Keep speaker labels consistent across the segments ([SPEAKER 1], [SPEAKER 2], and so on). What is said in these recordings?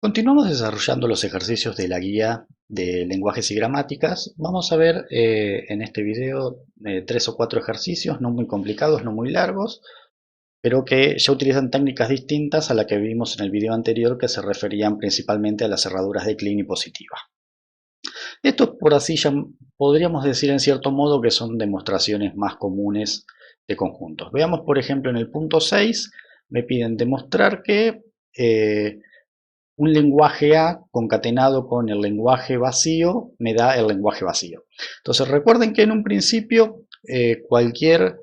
[SPEAKER 1] Continuamos desarrollando los ejercicios de la guía de lenguajes y gramáticas. Vamos a ver en este video 3 o 4 ejercicios, no muy complicados, no muy largos, pero que ya utilizan técnicas distintas a la que vimos en el video anterior, que se referían principalmente a las cerraduras de clean y positiva. Estos, por así ya podríamos decir en cierto modo que son demostraciones más comunes de conjuntos. Veamos, por ejemplo, en el punto 6 me piden demostrar que un lenguaje A concatenado con el lenguaje vacío me da el lenguaje vacío. Entonces recuerden que en un principio eh, cualquier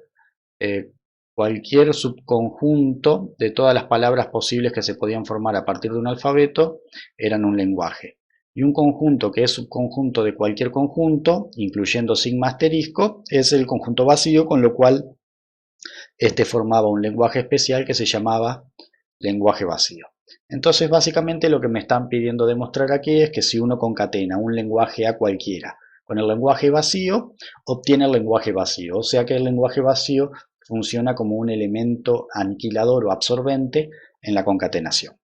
[SPEAKER 1] subconjunto de todas las palabras posibles que se podían formar a partir de un alfabeto eran un lenguaje. Y un conjunto que es subconjunto de cualquier conjunto, incluyendo sigma asterisco, es el conjunto vacío, con lo cual este formaba un lenguaje especial que se llamaba lenguaje vacío. Entonces básicamente lo que me están pidiendo demostrar aquí es que si uno concatena un lenguaje a cualquiera con el lenguaje vacío, obtiene el lenguaje vacío. O sea que el lenguaje vacío funciona como un elemento aniquilador o absorbente en la concatenación.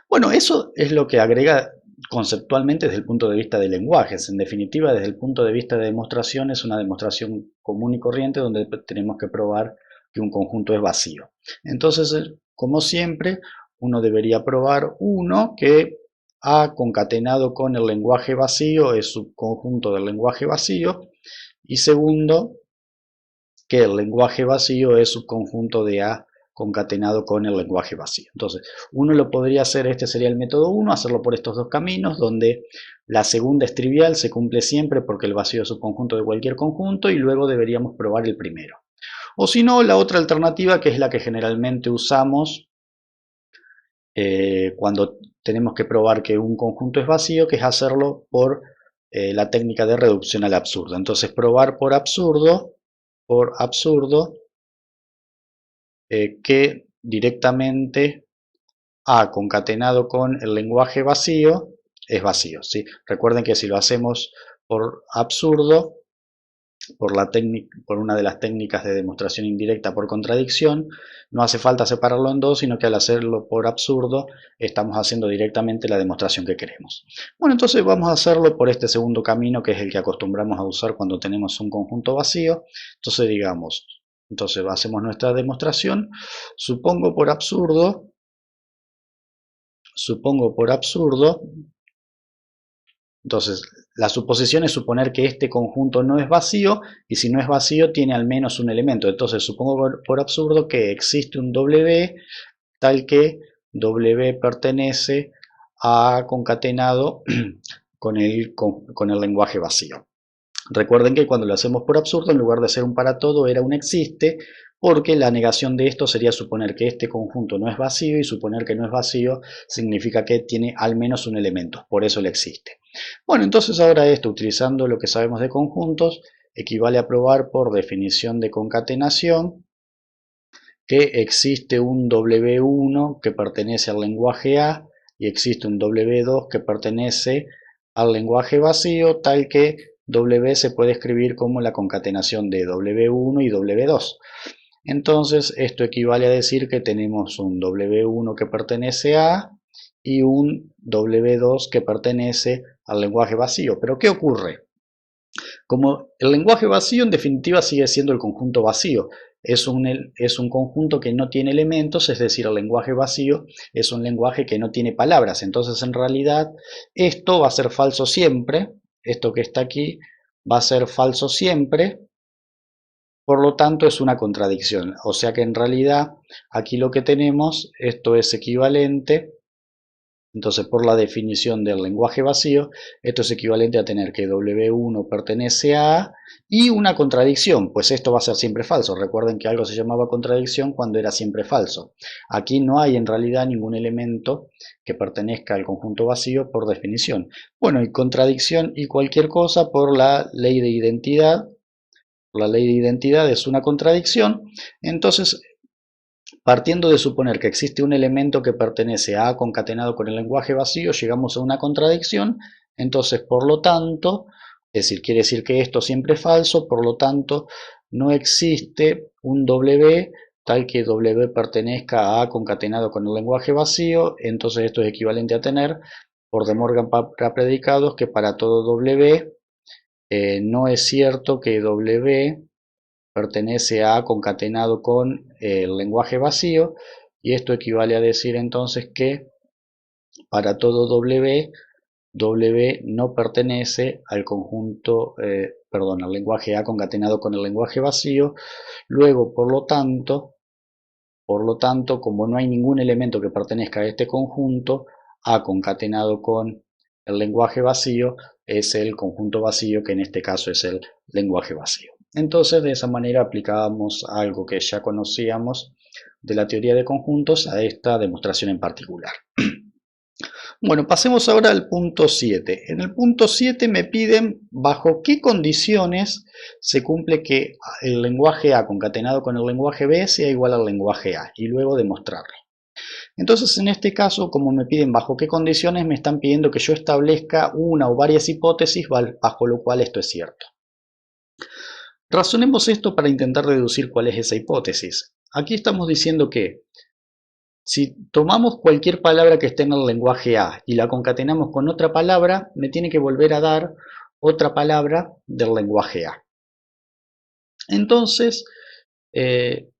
[SPEAKER 1] Bueno, eso es lo que agrega conceptualmente desde el punto de vista de lenguajes. En definitiva, desde el punto de vista de demostración, es una demostración común y corriente donde tenemos que probar que un conjunto es vacío. Entonces, como siempre, uno debería probar, uno, que A concatenado con el lenguaje vacío es subconjunto del lenguaje vacío, y segundo, que el lenguaje vacío es subconjunto de A concatenado con el lenguaje vacío. Entonces, uno lo podría hacer, este sería el método 1, hacerlo por estos dos caminos, donde la segunda es trivial, se cumple siempre porque el vacío es subconjunto de cualquier conjunto, y luego deberíamos probar el primero. O si no, la otra alternativa, que es la que generalmente usamos cuando tenemos que probar que un conjunto es vacío, que es hacerlo por la técnica de reducción al absurdo. Entonces, probar por absurdo que directamente A concatenado con el lenguaje vacío es vacío, ¿sí? Recuerden que si lo hacemos por absurdo, por una de las técnicas de demostración indirecta por contradicción, no hace falta separarlo en dos, sino que al hacerlo por absurdo estamos haciendo directamente la demostración que queremos. Bueno, entonces vamos a hacerlo por este segundo camino, que es el que acostumbramos a usar cuando tenemos un conjunto vacío. Entonces digamos, hacemos nuestra demostración. Supongo por absurdo, entonces la suposición es suponer que este conjunto no es vacío, y si no es vacío tiene al menos un elemento. Entonces supongo por absurdo que existe un W tal que W pertenece a concatenado con el lenguaje vacío. Recuerden que cuando lo hacemos por absurdo, en lugar de ser un para todo, era un existe, porque la negación de esto sería suponer que este conjunto no es vacío, y suponer que no es vacío significa que tiene al menos un elemento, por eso el existe. Bueno, entonces ahora esto, utilizando lo que sabemos de conjuntos, equivale a probar por definición de concatenación que existe un W1 que pertenece al lenguaje A y existe un W2 que pertenece al lenguaje vacío, tal que W se puede escribir como la concatenación de W1 y W2. Entonces esto equivale a decir que tenemos un W1 que pertenece a A y un W2 que pertenece al lenguaje vacío. ¿Pero qué ocurre? Como el lenguaje vacío en definitiva sigue siendo el conjunto vacío, es un conjunto que no tiene elementos, es decir, el lenguaje vacío es un lenguaje que no tiene palabras. Entonces en realidad esto va a ser falso siempre, esto que está aquí va a ser falso siempre, por lo tanto es una contradicción. O sea que en realidad aquí lo que tenemos, esto es equivalente. Entonces, por la definición del lenguaje vacío, esto es equivalente a tener que W1 pertenece a A y una contradicción, pues esto va a ser siempre falso. Recuerden que algo se llamaba contradicción cuando era siempre falso. Aquí no hay en realidad ningún elemento que pertenezca al conjunto vacío por definición. Bueno, y contradicción y cualquier cosa por la ley de identidad. La ley de identidad es una contradicción. Entonces, partiendo de suponer que existe un elemento que pertenece a A concatenado con el lenguaje vacío, llegamos a una contradicción. Entonces, por lo tanto, es decir, quiere decir que esto siempre es falso, por lo tanto, no existe un W tal que W pertenezca a A concatenado con el lenguaje vacío, entonces esto es equivalente a tener por De Morgan para predicados que para todo W no es cierto que W pertenece a A concatenado con el lenguaje vacío, y esto equivale a decir entonces que para todo W no pertenece al conjunto, al lenguaje A concatenado con el lenguaje vacío. Luego, por lo tanto, como no hay ningún elemento que pertenezca a este conjunto, A concatenado con el lenguaje vacío es el conjunto vacío, que en este caso es el lenguaje vacío. Entonces, de esa manera aplicábamos algo que ya conocíamos de la teoría de conjuntos a esta demostración en particular. Bueno, pasemos ahora al punto 7. En el punto 7 me piden bajo qué condiciones se cumple que el lenguaje A concatenado con el lenguaje B sea igual al lenguaje A, y luego demostrarlo. Entonces, en este caso, como me piden bajo qué condiciones, me están pidiendo que yo establezca una o varias hipótesis bajo lo cual esto es cierto. Razonemos esto para intentar deducir cuál es esa hipótesis. Aquí estamos diciendo que si tomamos cualquier palabra que esté en el lenguaje A y la concatenamos con otra palabra, me tiene que volver a dar otra palabra del lenguaje A. Entonces,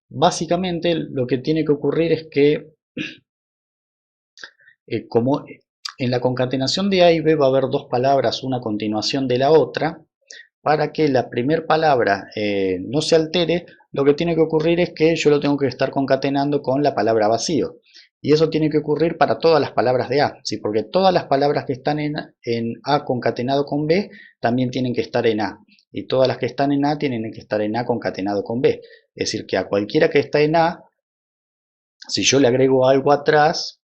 [SPEAKER 1] básicamente lo que tiene que ocurrir es que, como en la concatenación de A y B va a haber dos palabras, una a continuación de la otra, para que la primera palabra no se altere, lo que tiene que ocurrir es que yo lo tengo que estar concatenando con la palabra vacío. Y eso tiene que ocurrir para todas las palabras de A, ¿sí? Porque todas las palabras que están en A concatenado con B también tienen que estar en A. Y todas las que están en A tienen que estar en A concatenado con B. Es decir, que a cualquiera que está en A, si yo le agrego algo atrás,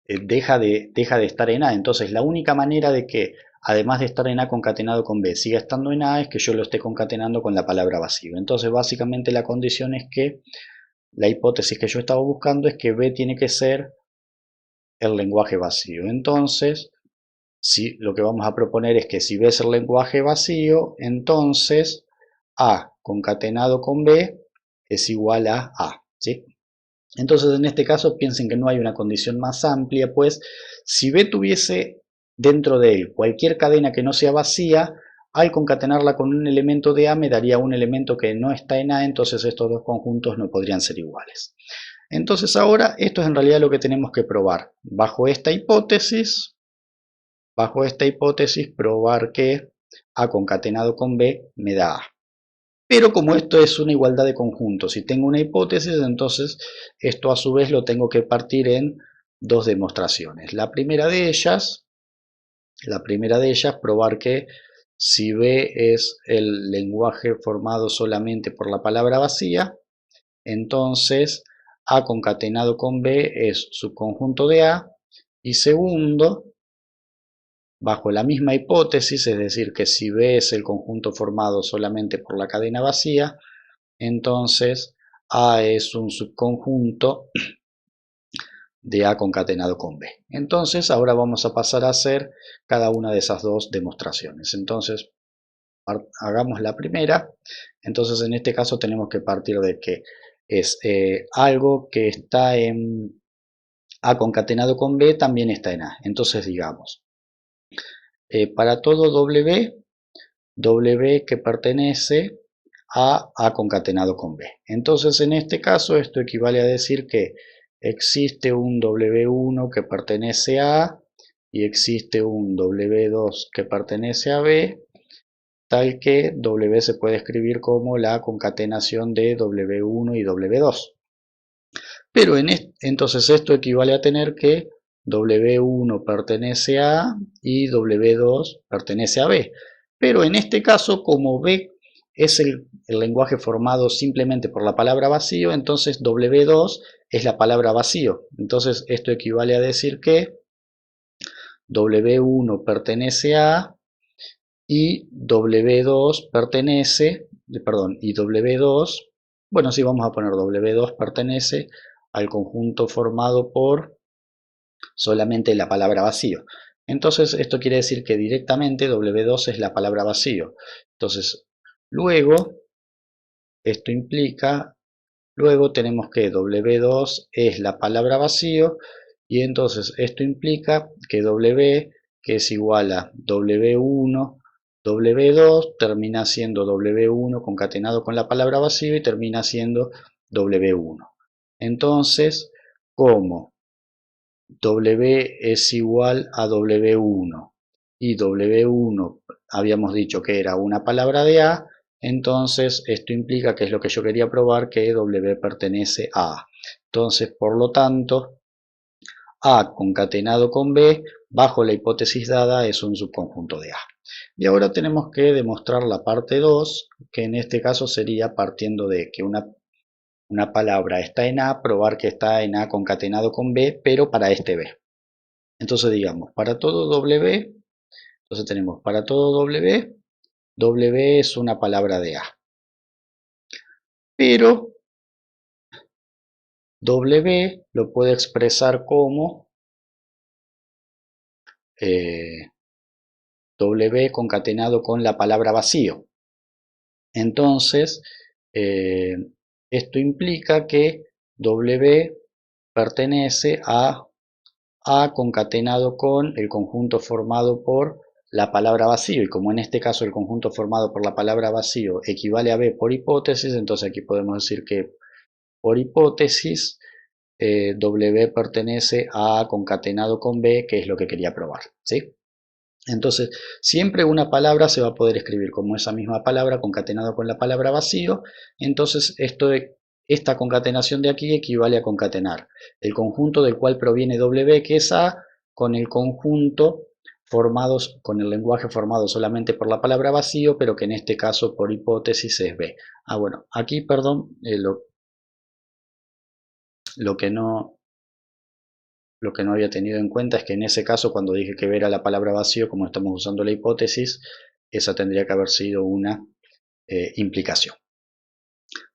[SPEAKER 1] deja de estar en A. Entonces la única manera de que, además de estar en A concatenado con B, siga estando en A es que yo lo esté concatenando con la palabra vacío. Entonces básicamente la condición es que la hipótesis que yo estaba buscando es que B tiene que ser el lenguaje vacío. Entonces, si lo que vamos a proponer es que si B es el lenguaje vacío, entonces A concatenado con B es igual a A, ¿sí? Entonces, en este caso, piensen que no hay una condición más amplia, pues si B tuviese dentro de él cualquier cadena que no sea vacía, al concatenarla con un elemento de A me daría un elemento que no está en A, entonces estos dos conjuntos no podrían ser iguales. Entonces ahora esto es en realidad lo que tenemos que probar. Bajo esta hipótesis probar que A concatenado con B me da A. Pero como esto es una igualdad de conjuntos y tengo una hipótesis, entonces esto a su vez lo tengo que partir en dos demostraciones. La primera de ellas, probar que si B es el lenguaje formado solamente por la palabra vacía, entonces A concatenado con B es subconjunto de A. Y segundo, bajo la misma hipótesis, es decir, que si B es el conjunto formado solamente por la cadena vacía, entonces A es un subconjunto de A concatenado con B. Entonces ahora vamos a pasar a hacer cada una de esas dos demostraciones. Entonces hagamos la primera. Entonces en este caso tenemos que partir de que es algo que está en A concatenado con B también está en A. Entonces digamos, para todo W que pertenece a A concatenado con B. Entonces en este caso esto equivale a decir que existe un W1 que pertenece a A y existe un W2 que pertenece a B, tal que W se puede escribir como la concatenación de W1 y W2. Pero entonces esto equivale a tener que W1 pertenece a A y W2 pertenece a B. Pero en este caso, como B es el lenguaje formado simplemente por la palabra vacío, entonces W2 es la palabra vacío. Entonces esto equivale a decir que W1 pertenece a A y W2 bueno, sí, vamos a poner W2 pertenece al conjunto formado por solamente la palabra vacío. Entonces esto quiere decir que directamente W2 es la palabra vacío. Entonces luego esto implica luego tenemos que W2 es la palabra vacío, y entonces esto implica que W, que es igual a W1, W2, termina siendo W1 concatenado con la palabra vacío y termina siendo W1. Entonces, como W es igual a W1 y W1 habíamos dicho que era una palabra de A, entonces esto implica, que es lo que yo quería probar, que W pertenece a A. Entonces, por lo tanto, A concatenado con B, bajo la hipótesis dada, es un subconjunto de A. Y ahora tenemos que demostrar la parte 2, que en este caso sería partiendo de que una palabra está en A, probar que está en A concatenado con B, pero para este B. Entonces digamos, para todo W, entonces tenemos para todo W, W es una palabra de A. Pero W lo puede expresar como W concatenado con la palabra vacío. Entonces, esto implica que W pertenece a A concatenado con el conjunto formado por la palabra vacío, y como en este caso el conjunto formado por la palabra vacío equivale a B por hipótesis, entonces aquí podemos decir que por hipótesis W pertenece a A concatenado con B, que es lo que quería probar, ¿sí? Entonces, siempre una palabra se va a poder escribir como esa misma palabra concatenado con la palabra vacío. Entonces, esta concatenación de aquí equivale a concatenar el conjunto del cual proviene W, que es A, con el conjunto formados, con el lenguaje formado solamente por la palabra vacío, pero que en este caso por hipótesis es B. Bueno, aquí, perdón, lo que no había tenido en cuenta es que en ese caso, cuando dije que B era la palabra vacío, como estamos usando la hipótesis, esa tendría que haber sido una implicación.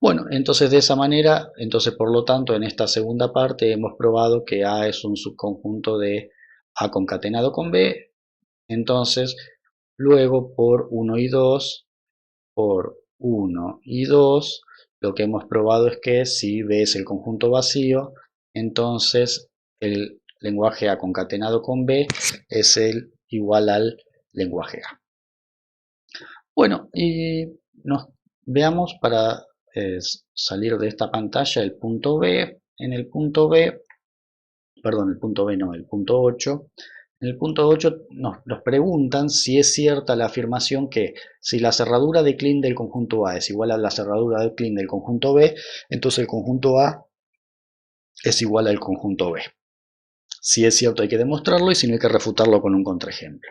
[SPEAKER 1] Bueno, entonces de esa manera, entonces por lo tanto en esta segunda parte hemos probado que A es un subconjunto de A concatenado con B. Entonces luego por 1 y 2, por 1 y 2, lo que hemos probado es que si B es el conjunto vacío, entonces el lenguaje A concatenado con B es el igual al lenguaje A. Bueno, y veamos para salir de esta pantalla el punto B. En el punto B, perdón, el punto B no, el punto 8. En el punto 8 nos preguntan si es cierta la afirmación que si la cerradura de Kleene del conjunto A es igual a la cerradura de Kleene del conjunto B, entonces el conjunto A es igual al conjunto B. Si es cierto hay que demostrarlo, y si no hay que refutarlo con un contraejemplo.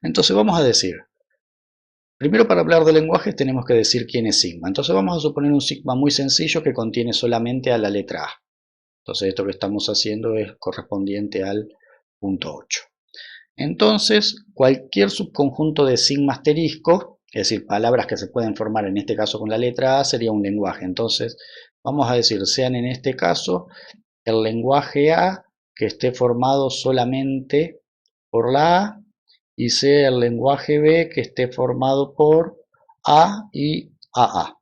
[SPEAKER 1] Entonces vamos a decir, primero para hablar de lenguajes tenemos que decir quién es sigma. Entonces vamos a suponer un sigma muy sencillo que contiene solamente a la letra A. Entonces esto que estamos haciendo es correspondiente al punto 8. Entonces cualquier subconjunto de sigma asterisco, es decir, palabras que se pueden formar en este caso con la letra A, sería un lenguaje. Entonces vamos a decir, sean en este caso el lenguaje A que esté formado solamente por la A, y sea el lenguaje B que esté formado por A y AA.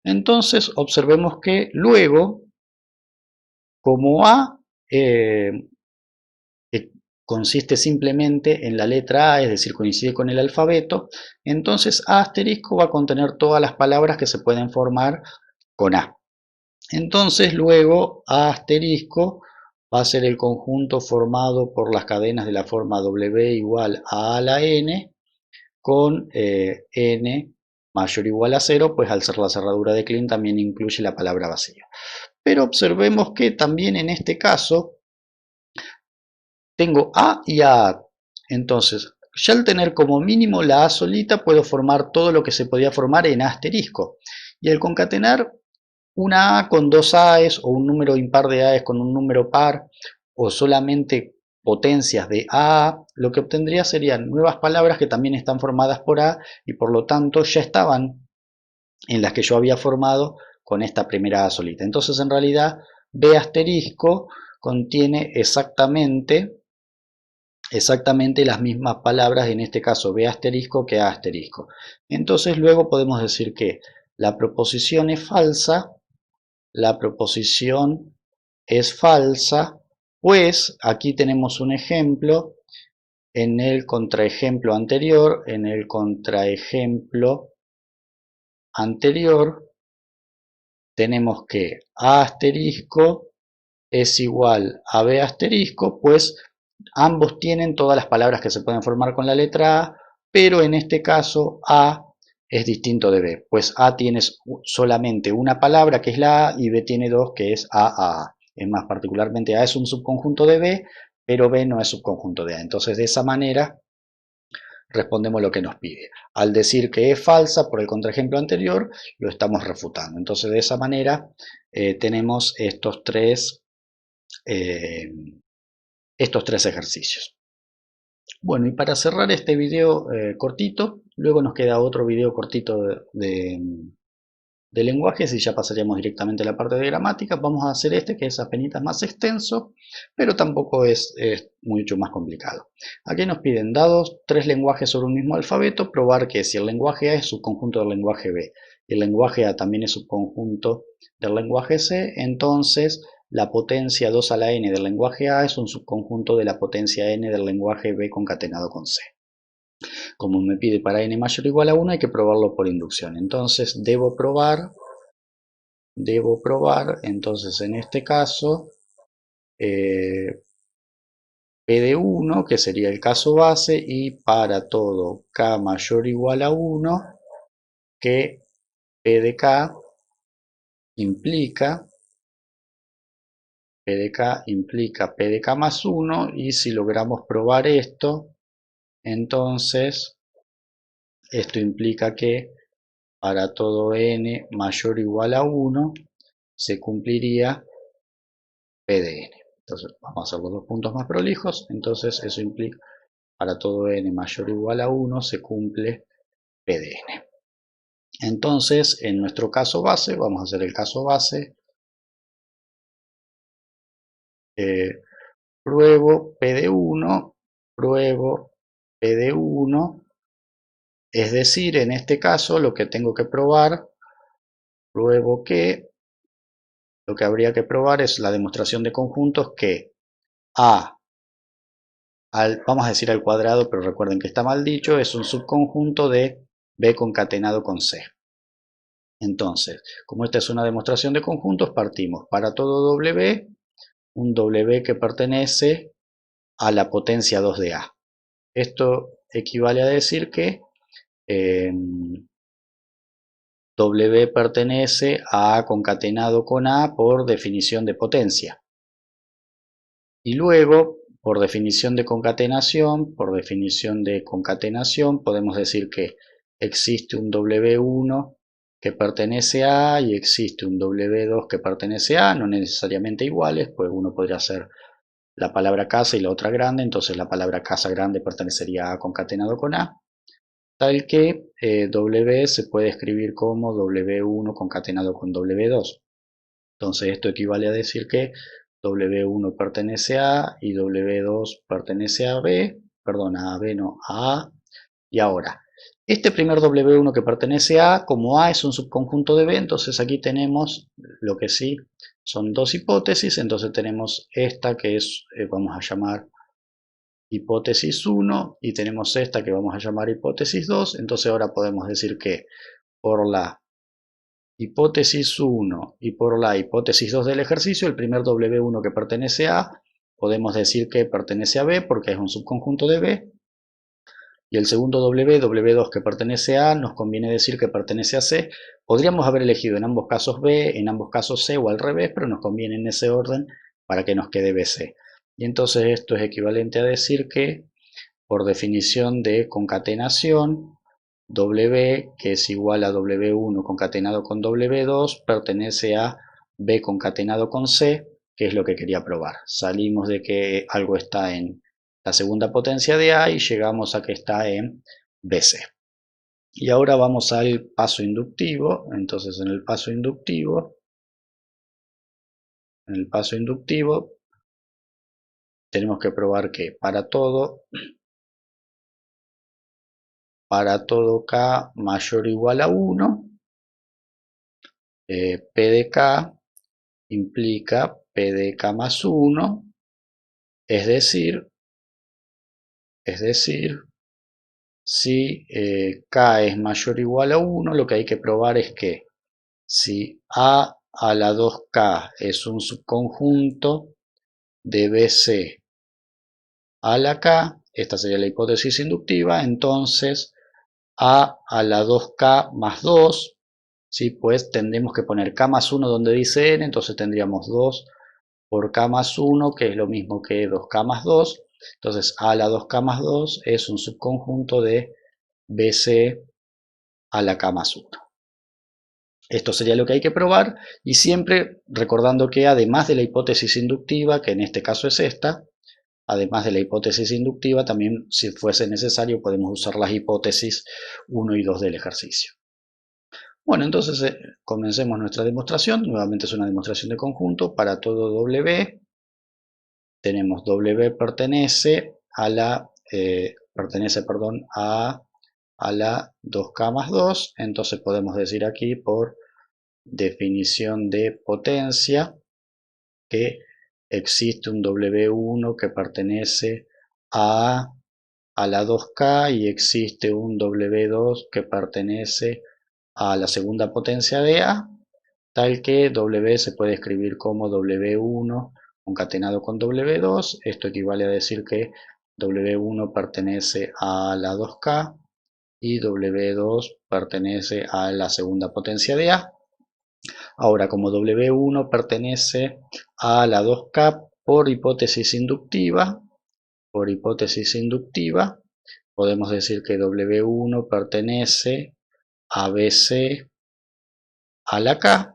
[SPEAKER 1] Entonces observemos que luego, como A consiste simplemente en la letra A, es decir, coincide con el alfabeto, entonces A asterisco va a contener todas las palabras que se pueden formar con A. Entonces luego A asterisco va a ser el conjunto formado por las cadenas de la forma W igual a la N, con N mayor o igual a 0, pues al ser la cerradura de Kleene también incluye la palabra vacío. Pero observemos que también en este caso tengo A y AA. Entonces, ya al tener como mínimo la A solita, puedo formar todo lo que se podía formar en A asterisco. Y al concatenar una A con dos A's, o un número impar de A's con un número par, o solamente potencias de AA, lo que obtendría serían nuevas palabras que también están formadas por A, y por lo tanto ya estaban en las que yo había formado con esta primera A solita. Entonces en realidad B asterisco contiene exactamente las mismas palabras, en este caso B asterisco, que A asterisco. Entonces luego podemos decir que la proposición es falsa, la proposición es falsa, pues aquí tenemos un ejemplo. En el contraejemplo anterior, tenemos que A asterisco es igual a B asterisco, pues ambos tienen todas las palabras que se pueden formar con la letra A, pero en este caso A es distinto de B, pues A tiene solamente una palabra que es la A y B tiene dos que es A. Es más, particularmente A es un subconjunto de B, pero B no es subconjunto de A. Entonces de esa manera respondemos lo que nos pide. Al decir que es falsa por el contraejemplo anterior, lo estamos refutando. Entonces de esa manera tenemos estos tres ejercicios. Bueno, y para cerrar este video cortito, luego nos queda otro video cortito de lenguajes y ya pasaríamos directamente a la parte de gramática. Vamos a hacer este que es apenas más extenso, pero tampoco es mucho más complicado. Aquí nos piden, dados tres lenguajes sobre un mismo alfabeto, probar que si el lenguaje A es subconjunto del lenguaje B y el lenguaje A también es subconjunto del lenguaje C, entonces la potencia 2 a la n del lenguaje A es un subconjunto de la potencia n del lenguaje B concatenado con C. Como me pide para n mayor o igual a 1, hay que probarlo por inducción. Entonces debo probar, entonces en este caso, P de 1, que sería el caso base, y para todo K mayor o igual a 1, que P de K implica P de K más 1, y si logramos probar esto, entonces esto implica que para todo n mayor o igual a 1 se cumpliría P de n. Entonces vamos a hacer los dos puntos más prolijos. Entonces eso implica para todo n mayor o igual a 1 se cumple P de n. Entonces en nuestro caso base, vamos a hacer el caso base. Pruebo P de 1, pruebo P de 1. Es decir, en este caso lo que tengo que probar, pruebo que lo que habría que probar es la demostración de conjuntos que A, vamos a decir al cuadrado, pero recuerden que está mal dicho, es un subconjunto de B concatenado con C. Entonces, como esta es una demostración de conjuntos, partimos para todo W, un W que pertenece a la potencia 2 de A. Esto equivale a decir que W pertenece a A concatenado con A por definición de potencia. Y luego, por definición de concatenación, podemos decir que existe un W1 que pertenece a A y existe un W2 que pertenece a A, no necesariamente iguales, pues uno podría hacer la palabra casa y la otra grande, entonces la palabra casa grande pertenecería a A concatenado con A, tal que W se puede escribir como W1 concatenado con W2. Entonces esto equivale a decir que W1 pertenece a A y W2 pertenece a B, perdón, a B no, a A. Y ahora, este primer W1 que pertenece a A, como A es un subconjunto de B, entonces aquí tenemos lo que sí son dos hipótesis, entonces tenemos esta que es, vamos a llamar hipótesis 1 y tenemos esta que vamos a llamar hipótesis 2, entonces ahora podemos decir que por la hipótesis 1 y por la hipótesis 2 del ejercicio, el primer W1 que pertenece a A, podemos decir que pertenece a B porque es un subconjunto de B, y el segundo W2 que pertenece a A, nos conviene decir que pertenece a C. Podríamos haber elegido en ambos casos B, en ambos casos C o al revés, pero nos conviene en ese orden para que nos quede BC. Y entonces esto es equivalente a decir que, por definición de concatenación, W, que es igual a W1 concatenado con W2, pertenece a B concatenado con C, que es lo que quería probar. Salimos de que algo está en la segunda potencia de A y llegamos a que está en BC. Y ahora vamos al paso inductivo. Entonces en el paso inductivo tenemos que probar que para todo K mayor o igual a 1, P de K implica P de K más 1, es decir, si K es mayor o igual a 1, lo que hay que probar es que si A a la 2K es un subconjunto de BC a la K, esta sería la hipótesis inductiva, entonces A a la 2K más 2, ¿sí? Pues tendremos que poner K más 1 donde dice N, entonces tendríamos 2 por K más 1, que es lo mismo que 2K más 2, entonces A a la 2K más 2 es un subconjunto de BC a la K más 1. Esto sería lo que hay que probar y siempre recordando que además de la hipótesis inductiva, que en este caso es esta, además de la hipótesis inductiva, también si fuese necesario podemos usar las hipótesis 1 y 2 del ejercicio. Bueno, entonces comencemos nuestra demostración. Nuevamente es una demostración de conjunto para todo W. Tenemos W pertenece a la, a la 2K más 2, entonces podemos decir aquí por definición de potencia que existe un W1 que pertenece a la 2K y existe un W2 que pertenece a la segunda potencia de A, tal que W se puede escribir como W1 concatenado con W2. Esto equivale a decir que W1 pertenece a la 2K y W2 pertenece a la segunda potencia de A. Ahora, como W1 pertenece a la 2K por hipótesis inductiva, podemos decir que W1 pertenece a BC a la K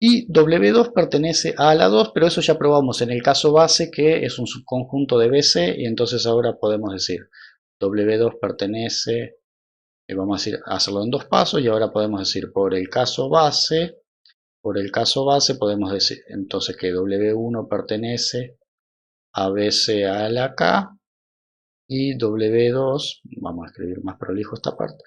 [SPEAKER 1] y W2 pertenece a la 2, pero eso ya probamos en el caso base que es un subconjunto de BC y entonces ahora podemos decir W2 pertenece, vamos a hacerlo en dos pasos y ahora podemos decir por el caso base podemos decir entonces que W1 pertenece a BC a la K y W2, vamos a escribir más prolijo esta parte.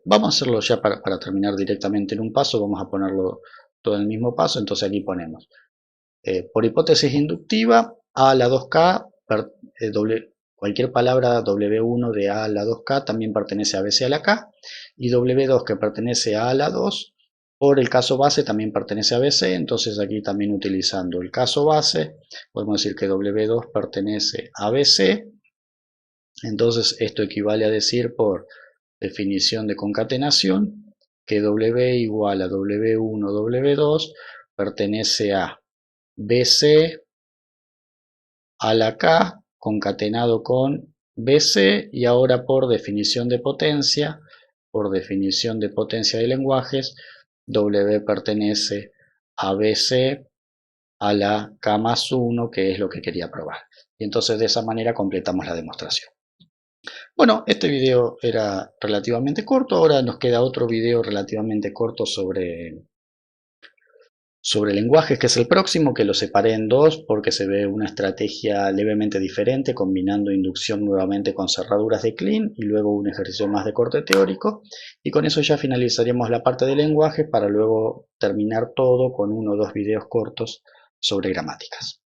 [SPEAKER 1] Vamos a hacerlo ya para terminar directamente en un paso, vamos a ponerlo todo en el mismo paso, entonces aquí ponemos por hipótesis inductiva A a la 2K, cualquier palabra W1 de A a la 2K también pertenece a BC a la K y W2 que pertenece a la 2 por el caso base también pertenece a BC, entonces aquí también utilizando el caso base podemos decir que W2 pertenece a BC, entonces esto equivale a decir por definición de concatenación que W igual a W1 W2 pertenece a BC a la K concatenado con BC y ahora por definición de potencia de lenguajes, W pertenece a BC a la K más 1, que es lo que quería probar. Y entonces de esa manera completamos la demostración. Bueno, este video era relativamente corto, ahora nos queda otro video relativamente corto sobre lenguajes, que es el próximo, que lo separé en dos porque se ve una estrategia levemente diferente, combinando inducción nuevamente con cerraduras de Kleene y luego un ejercicio más de corte teórico. Y con eso ya finalizaremos la parte de lenguaje para luego terminar todo con uno o dos videos cortos sobre gramáticas.